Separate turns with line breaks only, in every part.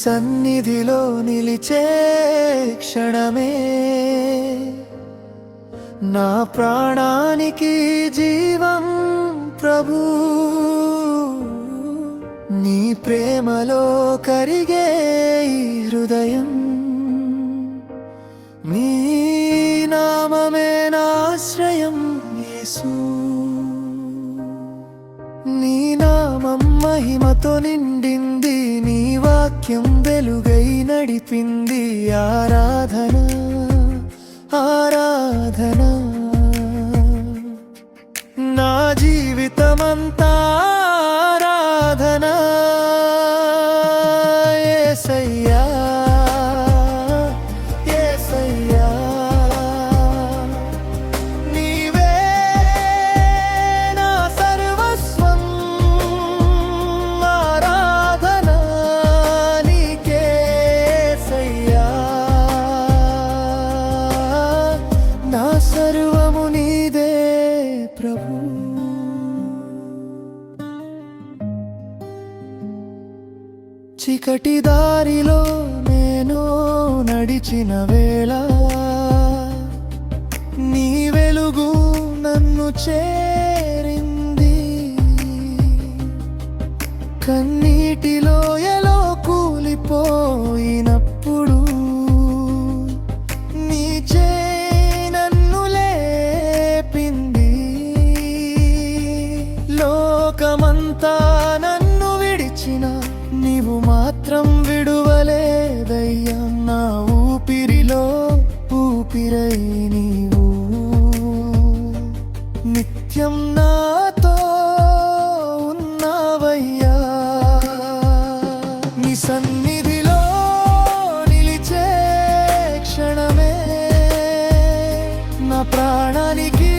సన్నిధిలో నిలిచే క్షణమే నా ప్రాణానికి జీవం ప్రభు. నీ ప్రేమలో కరిగే ఈ హృదయం, నీ నామమే నా ఆశ్రయం యేసు. నీ నామం మహిమతో నిండింది, నీ వాక్యం వెలుగై నడిపింది. ఆరాధన ఆరాధన నా జీవితమంతా ఆరాధన. యేసయ్యా యేసయ్యా నీవే నా సర్వస్వం. ఆరాధన నీకే యేసయ్యా, నా సర్వము నీదే ప్రభు. చీకటి దారిలో నేను నడిచిన వేళ నీ వెలుగు నన్ను చేరింది. కన్నీటిలో ఎలో కూలిపోయినప్పుడు నీ చేయి నన్ను లేపింది. లోకమంతా నన్ను విడిచిన నీవు మాత్రం విడువలేదయ్యా. నా ఊపిరిలో ఊపిరై నీవు నిత్యం నాతో ఉన్నావయ్యా. నీ సన్నిధిలో నిలిచే క్షణమే నా ప్రాణానికి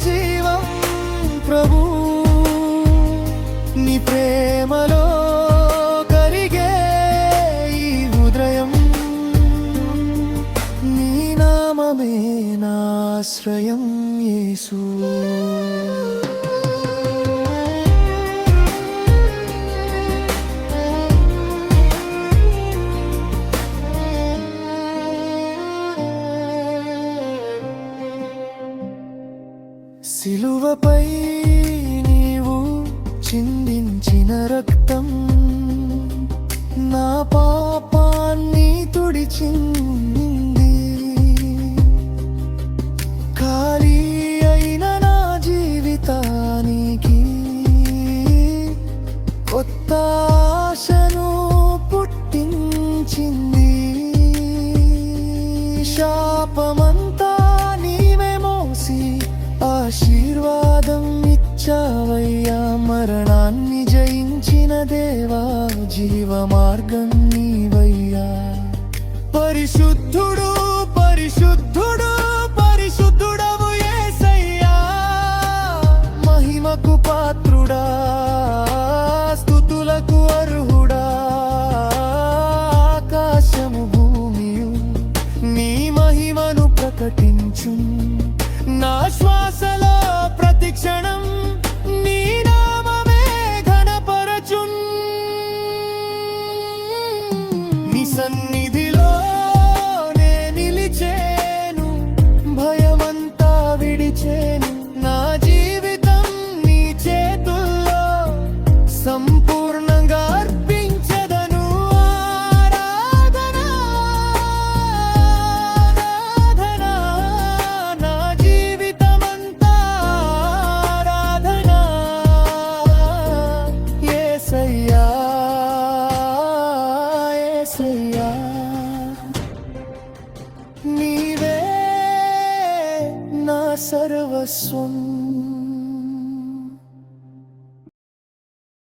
జీవం ప్రభు. నీ ప్రేమలో కరిగే ఈ హృదయం, నీ నామమే నా ఆశ్రయం యేసు. సిలువపై నీవు చిందించిన రక్తం నా పాపాన్ని తుడిచింది. ఖాళీ అయిన నా జీవితానికి కొత్త ఆశను పుట్టించింది. శాపమంతా నీవే మోసి ఆశీర్వాదం ఇచ్చావయ్యా. మరణాన్ని జయించిన దేవా, జీవ మార్గం నీవయ్యా. పరిశుద్ధుడు పరిశుద్ధుడు పరిశుద్ధుడవు యేసయ్యా. మహిమకు పాత్రుడా, స్తుతులకు అర్హుడా. ఆకాశము భూమియు నీ మహిమను ప్రకటించు. నా శ్వాసలో ప్రతి క్షణం నీ నామమే ఘనపరచున్. నీ సన్నిధిలో నే నిలిచేను, భయమంతా విడిచేను. నా జీవితం నీ చేతుల్లో సంపూర్ణంగా అర్పించెదను. ఆరాధన ఆరాధన నా జీవితమంతా ఆరాధన. యేసయ్యా యేసయ్యా నీవే నా సర్వస్వం.